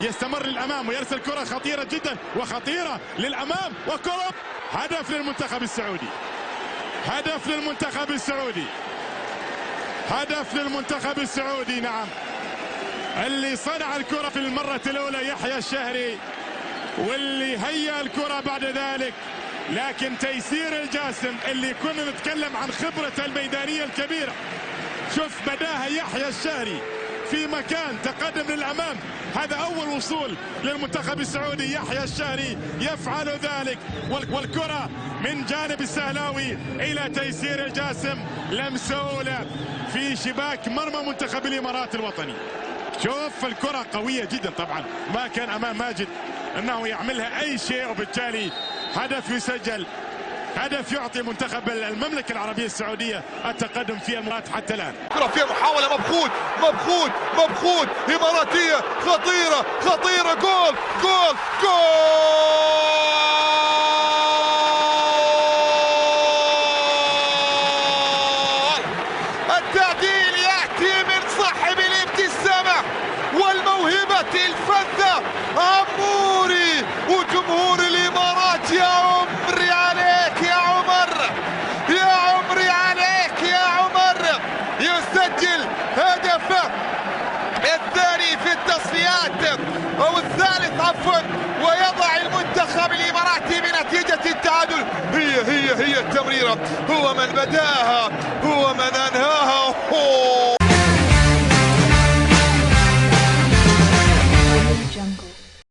يستمر للأمام ويرسل كرة خطيرة جدا وخطيرة للأمام وكرة هدف للمنتخب السعودي. هدف للمنتخب السعودي. هدف للمنتخب السعودي. نعم، اللي صنع الكرة في المرة الأولى يحيى الشهري، واللي هيأ الكرة بعد ذلك. لكن تيسير الجاسم اللي كنا نتكلم عن خبرته الميدانية الكبيرة، شوف بداها يحيى الشهري في مكان تقدم للأمام. هذا أول وصول للمنتخب السعودي، يحيى الشهري يفعل ذلك، والكرة من جانب السهلاوي إلى تيسير الجاسم، لمسة أولى في شباك مرمى منتخب الإمارات الوطني. شوف الكرة قوية جدا، طبعا ما كان أمام ماجد أنه يعملها أي شيء، وبالتالي هدف يسجل، هدف يعطي منتخب المملكة العربية السعودية التقدم في المباراة حتى الآن. كرة فيها محاولة، مبخوت إماراتية خطيرة جول جول جول. التعديل يأتي من صاحب الابتسامة والموهبة الفذة عموري وجمهور الإمارات. يا عمري عليك يا عمر، يا عمري عليك يا عمر. يسجل هدفه الثاني في التصفيات او الثالث عفوا، ويضع المنتخب الاماراتي بنتيجة التعادل. هي التمريرة، هو من بداها، هو من انهاها.